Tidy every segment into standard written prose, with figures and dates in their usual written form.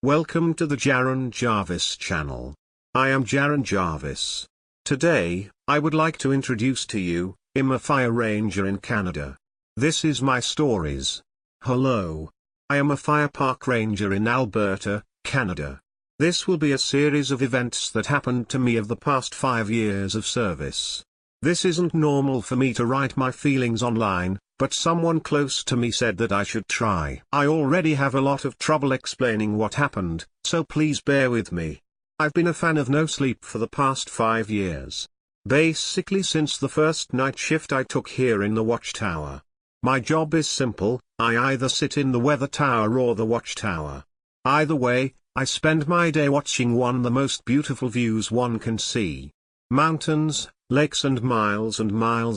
Welcome to the Jaron Jarvis channel. I am Jaron Jarvis. Today, I would like to introduce to you, I'm a fire ranger in Canada. This is my stories. Hello. I am a fire park ranger in Alberta, Canada. This will be a series of events that happened to me of the past 5 years of service. This isn't normal for me to write my feelings online, but someone close to me said that I should try. I already have a lot of trouble explaining what happened, so please bear with me. I've been a fan of No Sleep for the past 5 years. Basically since the first night shift I took here in the watchtower. My job is simple, I either sit in the weather tower or the watchtower. Either way, I spend my day watching one of the most beautiful views one can see. Mountains, lakes and miles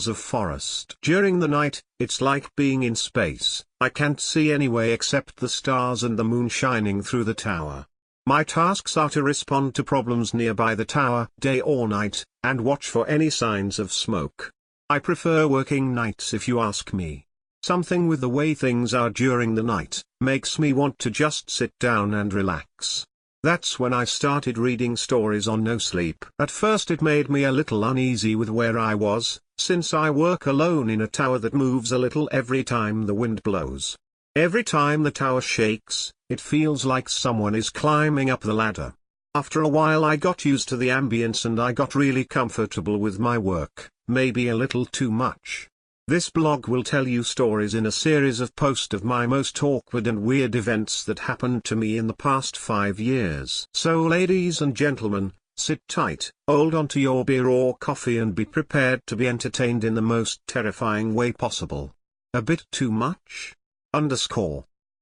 of forest. During the night, it's like being in space. I can't see any way except the stars and the moon shining through the tower. My tasks are to respond to problems nearby the tower, day or night, and watch for any signs of smoke. I prefer working nights if you ask me. Something with the way things are during the night, makes me want to just sit down and relax. That's when I started reading stories on No Sleep. At first it made me a little uneasy with where I was, since I work alone in a tower that moves a little every time the wind blows. Every time the tower shakes, it feels like someone is climbing up the ladder. After a while I got used to the ambience and I got really comfortable with my work, maybe a little too much. This blog will tell you stories in a series of posts of my most awkward and weird events that happened to me in the past 5 years. So ladies and gentlemen, sit tight, hold on to your beer or coffee and be prepared to be entertained in the most terrifying way possible. A bit too much?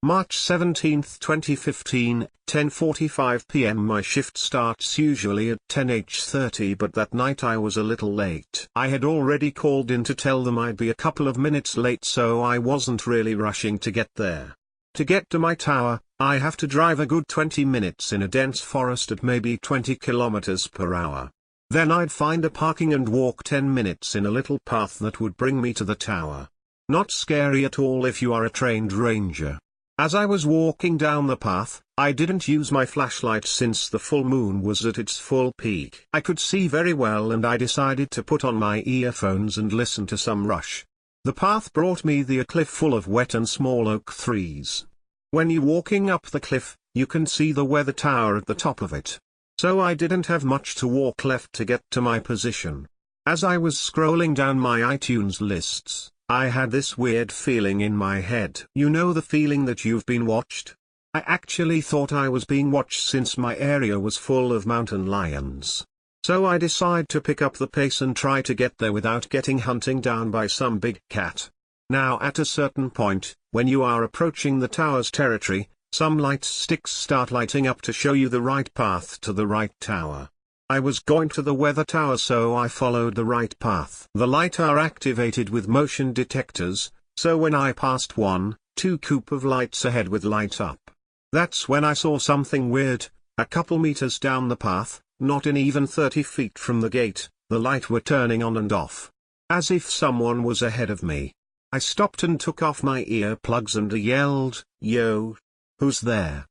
March 17, 2015, 10:45 p.m. My shift starts usually at 10:30 but that night I was a little late. I had already called in to tell them I'd be a couple of minutes late so I wasn't really rushing to get there. To get to my tower, I have to drive a good 20 minutes in a dense forest at maybe 20 kilometers per hour. Then I'd find a parking and walk 10 minutes in a little path that would bring me to the tower. Not scary at all if you are a trained ranger. As I was walking down the path, I didn't use my flashlight since the full moon was at its full peak. I could see very well and I decided to put on my earphones and listen to some Rush. The path brought me a cliff full of wet and small oak trees. When you're walking up the cliff, you can see the weather tower at the top of it. So I didn't have much to walk left to get to my position. As I was scrolling down my iTunes lists, I had this weird feeling in my head. You know the feeling that you've been watched? I actually thought I was being watched since my area was full of mountain lions. So I decided to pick up the pace and try to get there without getting hunting down by some big cat. Now at a certain point, when you are approaching the tower's territory, some light sticks start lighting up to show you the right path to the right tower. I was going to the weather tower so I followed the right path. The lights are activated with motion detectors, so when I passed 1-2 coop of lights ahead with light up. That's when I saw something weird. A couple meters down the path, not in even 30 feet from the gate, the light were turning on and off. As if someone was ahead of me. I stopped and took off my earplugs and yelled, "Yo! Who's there?"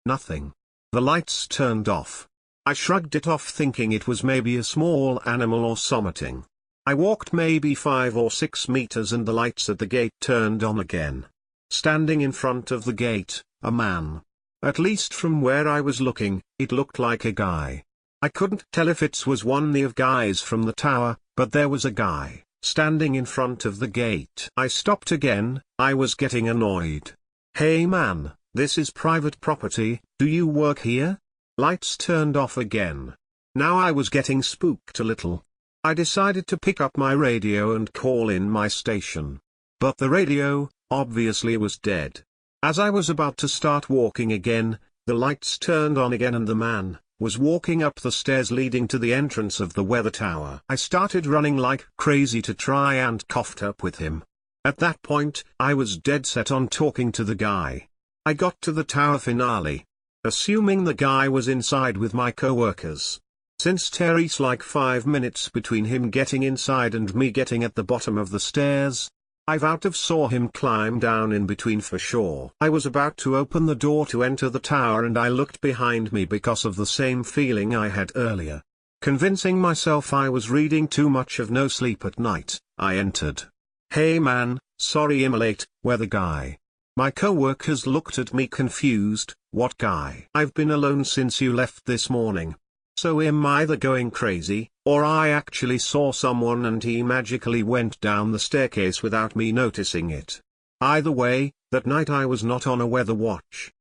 Nothing. The lights turned off. I shrugged it off thinking it was maybe a small animal or something. I walked maybe 5 or 6 meters and the lights at the gate turned on again. Standing in front of the gate, a man. At least from where I was looking, it looked like a guy. I couldn't tell if it was one of guys from the tower, but there was a guy, standing in front of the gate. I stopped again, I was getting annoyed. "Hey man, this is private property, do you work here?" Lights turned off again. Now I was getting spooked a little. I decided to pick up my radio and call in my station. But the radio, obviously was dead. As I was about to start walking again, the lights turned on again and the man was walking up the stairs leading to the entrance of the weather tower. I started running like crazy to try and coughed up with him. At that point, I was dead set on talking to the guy. I got to the tower finale. Assuming the guy was inside with my coworkers. Since there's like 5 minutes between him getting inside and me getting at the bottom of the stairs, I've out of saw him climb down in between for sure. I was about to open the door to enter the tower and I looked behind me because of the same feeling I had earlier. Convincing myself I was reading too much of No Sleep at Night, I entered. "Hey man, sorry I'm late, where the guy?" My co-workers looked at me confused. "What guy?" "I've been alone since you left this morning. So I'm either going crazy, or I actually saw someone and he magically went down the staircase without me noticing it. Either way, that night I was not on a weather watch.